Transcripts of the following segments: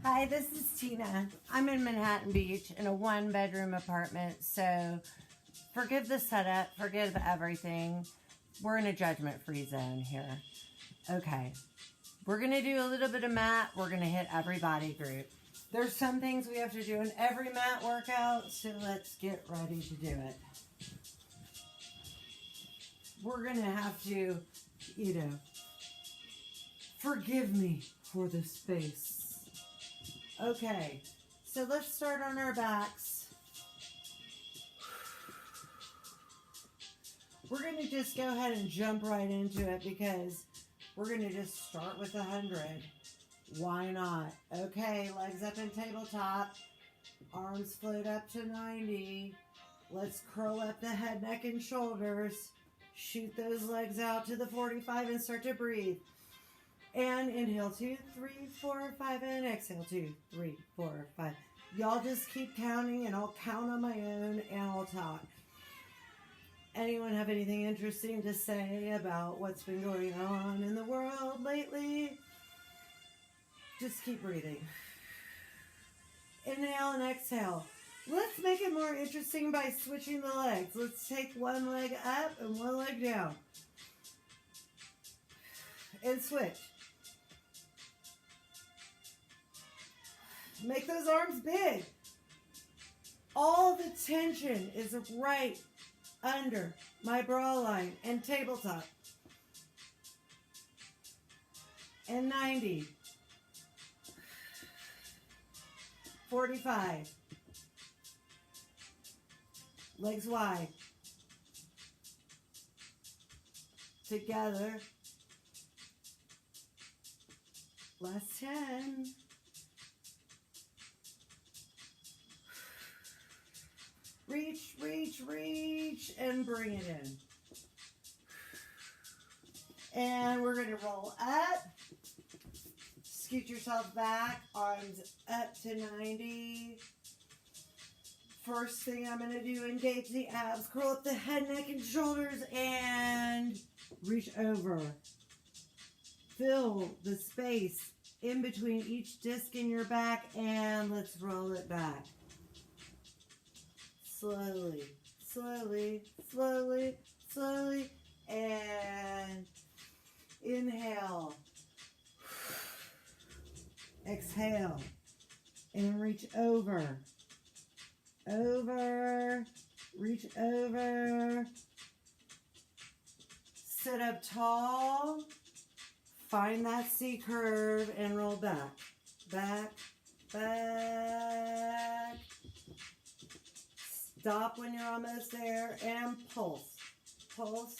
Hi, this is Tina. I'm in Manhattan Beach in a one-bedroom apartment, so forgive the setup, forgive everything. We're in a judgment-free zone here. Okay, we're going to do a little bit of mat. We're going to hit every body group. There's some things we have to do in every mat workout, so let's get ready to do it. We're going to have to, forgive me for the space. Okay, so let's start on our backs. We're going to just go ahead and jump right into it because we're going to just start with 100. Why not? Okay, legs up in tabletop. Arms float up to 90. Let's curl up the head, neck, and shoulders. Shoot those legs out to the 45 and start to breathe. And inhale, 2, 3, 4, 5, and exhale, 2, 3, 4, 5. Y'all just keep counting, and I'll count on my own, and I'll talk. Anyone have anything interesting to say about what's been going on in the world lately? Just keep breathing. Inhale and exhale. Let's make it more interesting by switching the legs. Let's take one leg up and one leg down. And switch. Make those arms big. All the tension is right under my bra line and tabletop. And 90. 45. Legs wide. Together. Last 10. Reach, reach, reach, and bring it in. And we're going to roll up. Scoot yourself back, arms up to 90. First thing I'm going to do, engage the abs. Curl up the head, neck, and shoulders, and reach over. Fill the space in between each disc in your back, and let's roll it back. Slowly, slowly, slowly, slowly, and inhale. Exhale, and reach over. Over, reach over. Sit up tall. Find that C curve and roll back. Back, back. Stop when you're almost there and pulse. Pulse.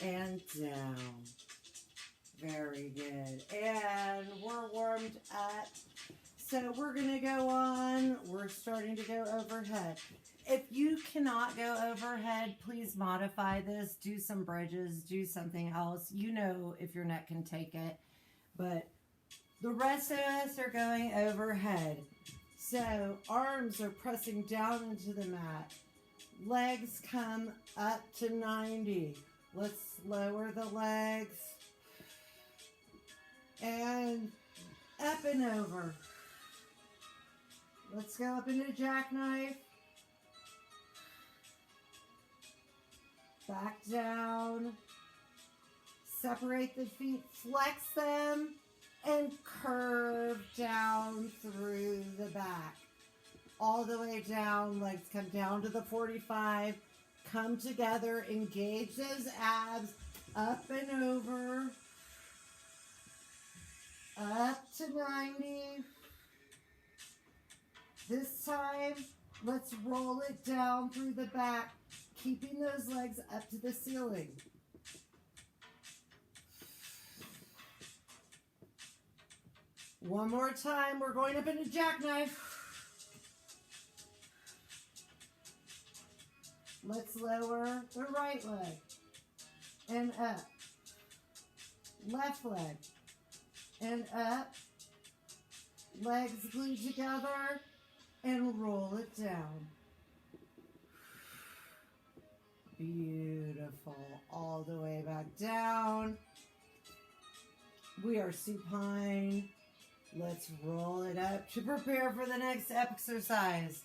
And down. Very good. And we're warmed up. So we're going to go on. We're starting to go overhead. If you cannot go overhead, please modify this. Do some bridges. Do something else. You know if your neck can take it. But the rest of us are going overhead. So arms are pressing down into the mat. Legs come up to 90. Let's lower the legs. And up and over. Let's go up into jackknife. Back down. Separate the feet, flex them, and curve down through the back. All the way down, legs come down to the 45. Come together, engage those abs, up and over, up to 90. This time, let's roll it down through the back, keeping those legs up to the ceiling. One more time, we're going up into jackknife. Let's lower the right leg and up. Left leg and up. Legs glued together and roll it down. Beautiful. All the way back down. We are supine. Let's roll it up to prepare for the next exercise.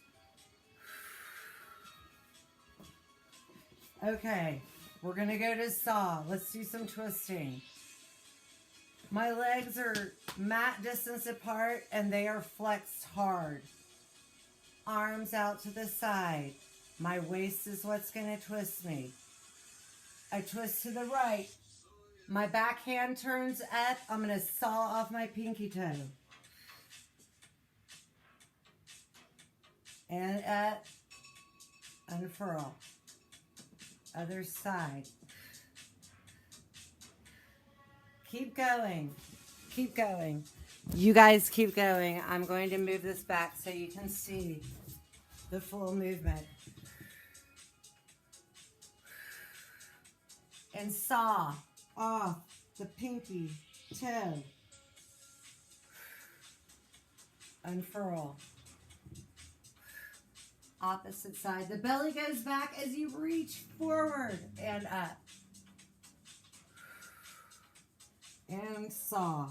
Okay, we're going to go to saw. Let's do some twisting. My legs are mat distance apart and they are flexed hard. Arms out to the side. My waist is what's going to twist me. I twist to the right. My back hand turns up. I'm going to saw off my pinky toe. And up. Unfurl. Other side. Keep going. Keep going. You guys keep going. I'm going to move this back so you can see the full movement. And saw off the pinky toe. Unfurl. Opposite side. The belly goes back as you reach forward and up. And saw.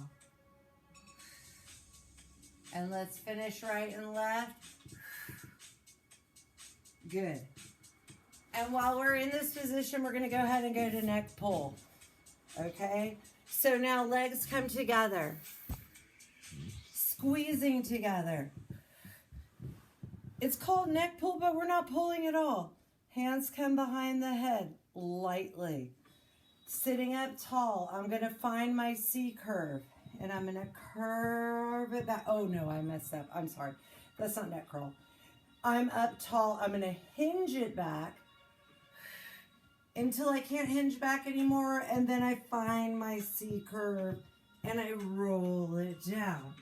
And let's finish right and left. Good. And while we're in this position, we're going to go ahead and go to neck pull. Okay? So now legs come together. Squeezing together. It's called neck pull, but we're not pulling at all. Hands come behind the head lightly. Sitting up tall, I'm going to find my C curve. And I'm going to curve it back. Oh, no, I messed up. I'm sorry. That's not neck curl. I'm up tall. I'm going to hinge it back until I can't hinge back anymore. And then I find my C curve and I roll it down.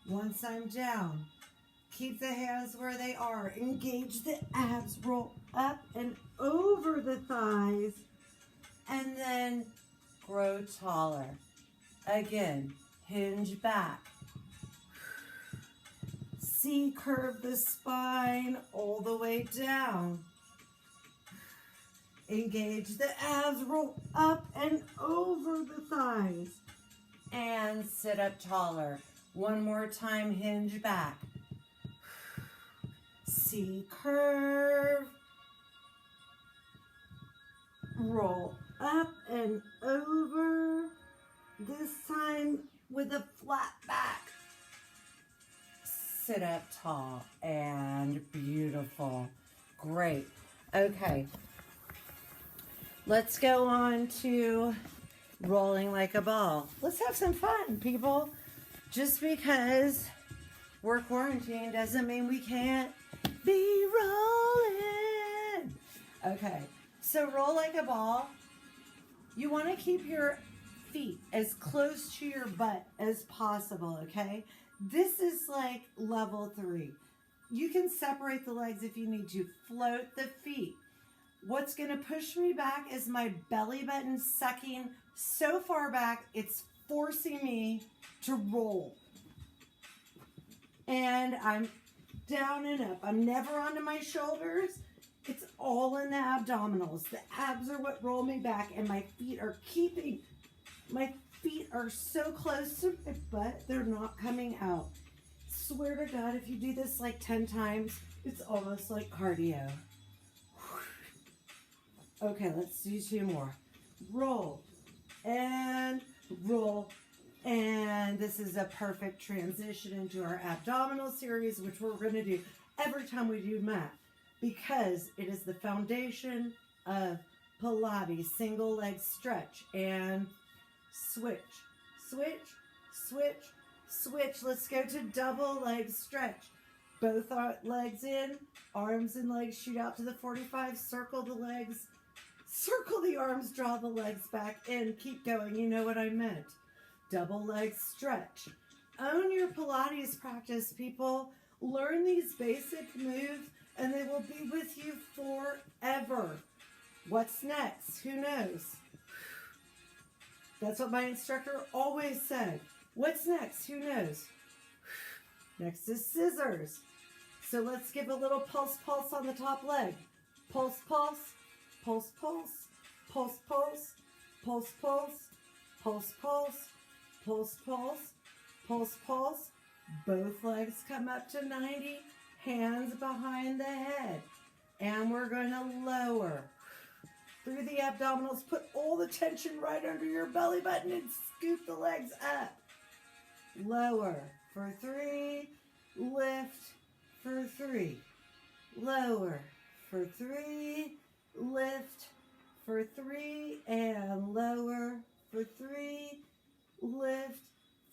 Once I'm down, keep the hands where they are. Engage the abs. Roll up and over the thighs. And then grow taller. Again, hinge back. C curve the spine all the way down. Engage the abs. Roll up and over the thighs. And sit up taller. One more time, hinge back. C curve. Roll up and over. This time with a flat back. Sit up tall and beautiful. Great. Okay. Let's go on to rolling like a ball. Let's have some fun, people. Just because we're quarantined doesn't mean we can't be rolling. Okay, so roll like a ball. You want to keep your feet as close to your butt as possible, okay? This is like level 3. You can separate the legs if you need to. Float the feet. What's going to push me back is my belly button sucking so far back, it's forcing me to roll. And I'm down and up. I'm never onto my shoulders. It's all in the abdominals. The abs are what roll me back, and my feet are so close to my butt, they're not coming out. Swear to God, if you do this like 10 times, it's almost like cardio. Okay, let's do 2 more. Roll and roll. And this is a perfect transition into our abdominal series, which we're going to do every time we do mat, because it is the foundation of Pilates. Single leg stretch and switch, switch, switch, switch. Let's go to double leg stretch. Both legs in, arms and legs shoot out to the 45. Circle the legs, circle the arms, draw the legs back in. Keep going. You know what I meant. Double leg stretch. Own your Pilates practice, people. Learn these basic moves and they will be with you forever. What's next? Who knows? That's what my instructor always said. What's next? Who knows? Next is scissors. So let's give a little pulse on the top leg. Pulse, pulse, pulse, pulse, pulse, pulse, pulse, pulse, pulse, pulse, pulse, pulse, pulse, pulse. Both legs come up to 90, hands behind the head. And we're going to lower through the abdominals. Put all the tension right under your belly button and scoop the legs up. Lower for 3, lift for 3. Lower for 3, lift for 3, and lower for 3, lift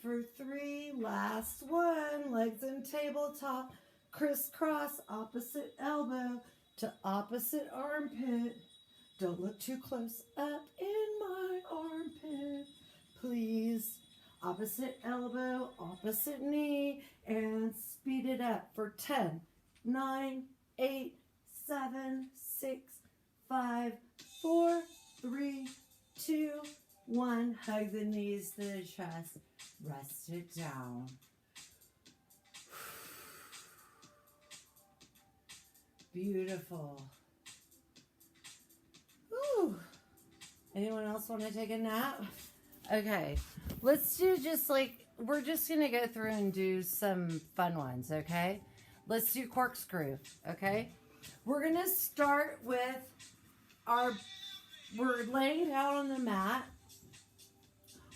for 3. Last one, legs in tabletop, crisscross, opposite elbow to opposite armpit. Don't look too close up in my armpit, please. Opposite elbow, opposite knee, and speed it up for 10, 9, 8, 7, 6, 5, 4, 3, 2, 1. Hug the knees to the chest. Rest it down. Beautiful. Whew. Anyone else want to take a nap? Okay, let's do we're just going to go through and do some fun ones, okay? Let's do corkscrew, okay? We're going to start with we're laying down on the mat.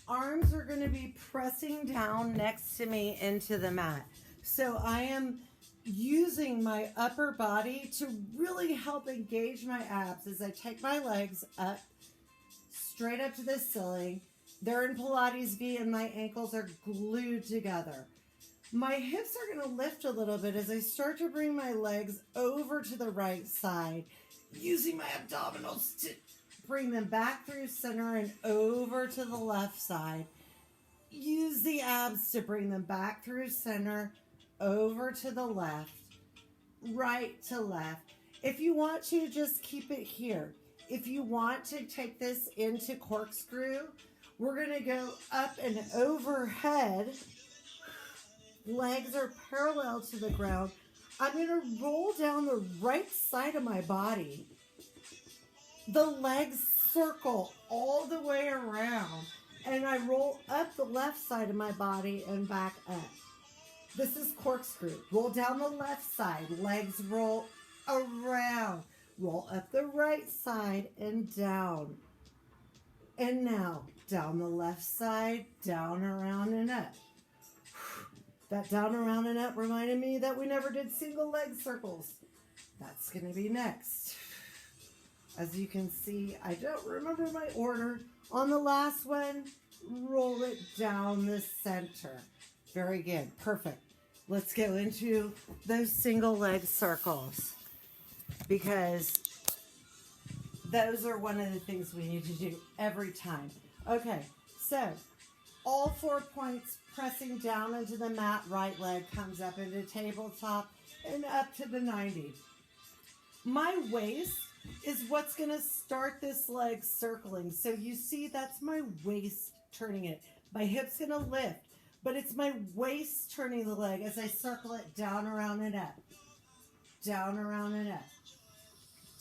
Arms are going to be pressing down next to me into the mat. So I am using my upper body to really help engage my abs as I take my legs up, straight up to the ceiling. They're in Pilates V and my ankles are glued together. My hips are going to lift a little bit as I start to bring my legs over to the right side, using my abdominals to bring them back through center and over to the left side. Use the abs to bring them back through center, over to the left, right to left. If you want to, just keep it here. If you want to take this into corkscrew, we're going to go up and overhead. Legs are parallel to the ground. I'm going to roll down the right side of my body. The legs circle all the way around, and I roll up the left side of my body and back up. This is corkscrew. Roll down the left side, legs roll around. Roll up the right side and down. And now, down the left side, down, around, and up. That down, around, and up reminded me that we never did single leg circles. That's going to be next. As you can see, I don't remember my order. On the last one, roll it down the center. Very good. Perfect. Let's go into those single leg circles, because those are one of the things we need to do every time. Okay, so all 4 points pressing down into the mat. Right leg comes up into tabletop and up to the 90. My waist is what's going to start this leg circling. So you see, that's my waist turning it. My hip's going to lift, but it's my waist turning the leg as I circle it down, around, and up. Down, around, and up.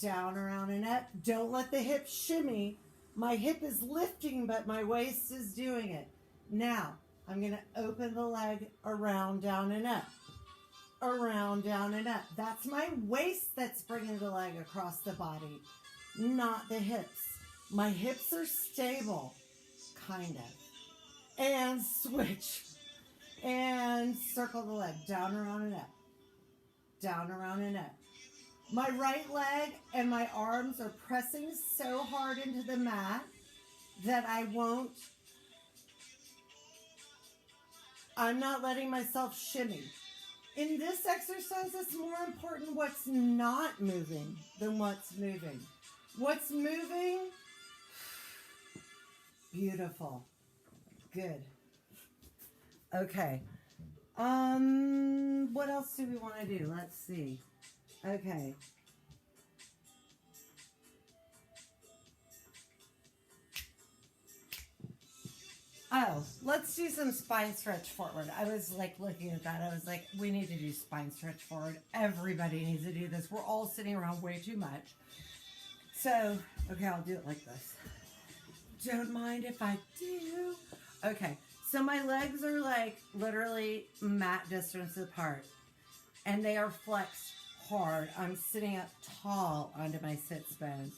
Down, around, and up. Don't let the hip shimmy. My hip is lifting, but my waist is doing it. Now, I'm going to open the leg around, down, and up. Around, down, and up. That's my waist that's bringing the leg across the body, not the hips. My hips are stable, kind of. And switch. And circle the leg, down, around, and up. Down, around, and up. My right leg and my arms are pressing so hard into the mat that I'm not letting myself shimmy. In this exercise, it's more important what's not moving than what's moving. What's moving? Beautiful. Good. Okay. What else do we want to do? Let's see. Okay. Oh, let's do some spine stretch forward. I was like looking at that. I was like, we need to do spine stretch forward. Everybody needs to do this. We're all sitting around way too much. So, okay, I'll do it like this. Don't mind if I do. Okay, so my legs are like literally mat distance apart. And they are flexed hard. I'm sitting up tall onto my sits bones.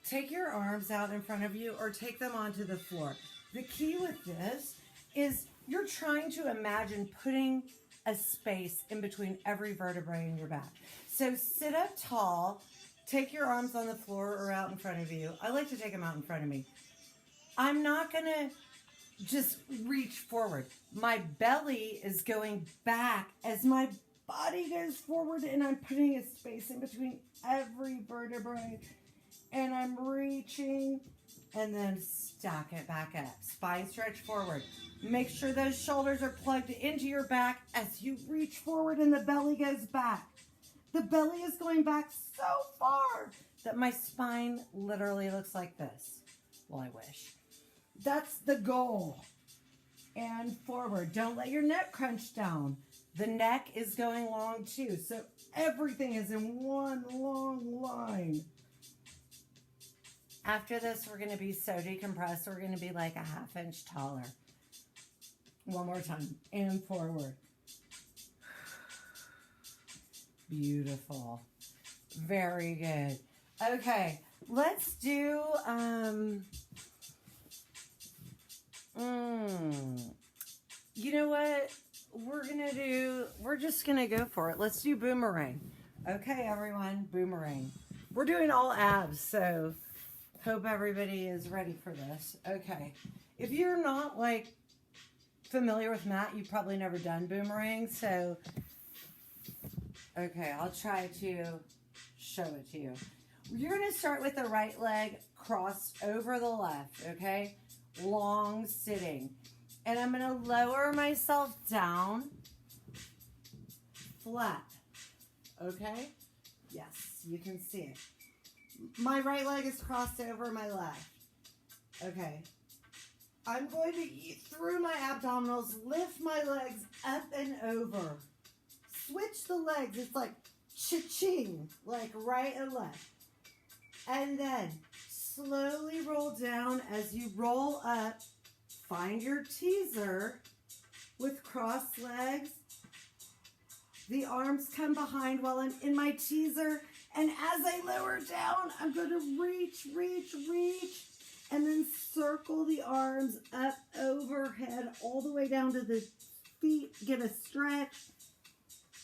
Take your arms out in front of you or take them onto the floor. The key with this is you're trying to imagine putting a space in between every vertebrae in your back. So sit up tall, take your arms on the floor or out in front of you. I like to take them out in front of me. I'm not going to just reach forward. My belly is going back as my body goes forward, and I'm putting a space in between every vertebrae, and I'm reaching, and then stack it back up. Spine stretch forward. Make sure those shoulders are plugged into your back as you reach forward and the belly goes back. The belly is going back so far that my spine literally looks like this. Well, I wish. That's the goal. And forward. Don't let your neck crunch down. The neck is going long too, so everything is in one long line. After this, we're going to be so decompressed, we're going to be like a ½ inch taller. One more time, and forward. Beautiful. Very good. Okay, let's do, you know what? We're just going to go for it. Let's do boomerang. Okay, everyone, boomerang. We're doing all abs, so hope everybody is ready for this. Okay. If you're not, like, familiar with Mat, you've probably never done boomerang, so, okay, I'll try to show it to you. You're going to start with the right leg crossed over the left, okay? Long sitting. And I'm going to lower myself down flat. Okay? Yes, you can see it. My right leg is crossed over my left. Okay. I'm going to, through my abdominals, lift my legs up and over. Switch the legs. It's like cha-ching, like right and left. And then slowly roll down. As you roll up, find your teaser with crossed legs. The arms come behind while I'm in my teaser. And as I lower down, I'm going to reach, and then circle the arms up overhead all the way down to the feet. Get a stretch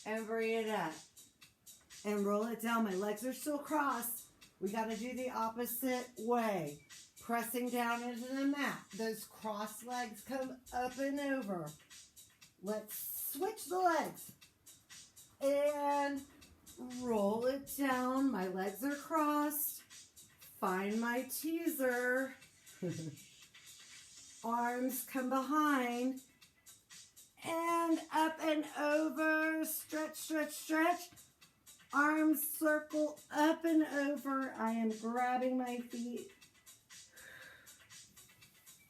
and bring it up. And roll it down. My legs are still crossed. We got to do the opposite way. Pressing down into the mat. Those crossed legs come up and over. Let's switch the legs. And roll it down. My legs are crossed. Find my teaser. Arms come behind. And up and over. Stretch, stretch, stretch. Arms circle up and over. I am grabbing my feet.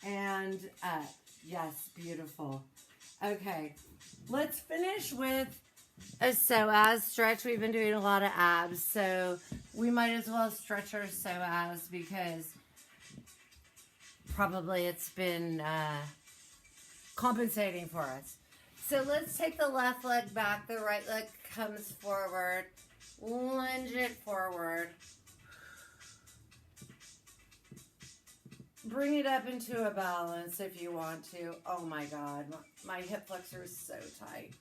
And up. Yes, beautiful. Okay, let's finish with a psoas stretch. We've been doing a lot of abs, so we might as well stretch our psoas because probably it's been compensating for us. So let's take the left leg back. The right leg comes forward. Lunge it forward. Bring it up into a balance if you want to. Oh my God, my hip flexor is so tight.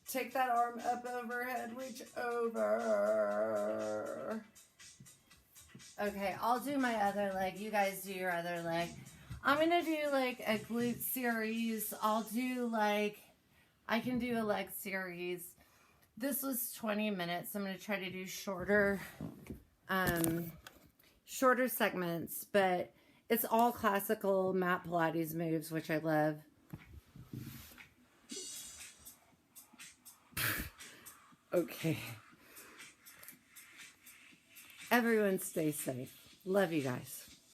Take that arm up overhead, reach over. Okay, I'll do my other leg. You guys do your other leg. I'm going to do like a glute series. I can do a leg series. This was 20 minutes. I'm going to try to do shorter segments, but it's all classical Mat Pilates moves, which I love. Okay. Everyone stay safe. Love you guys.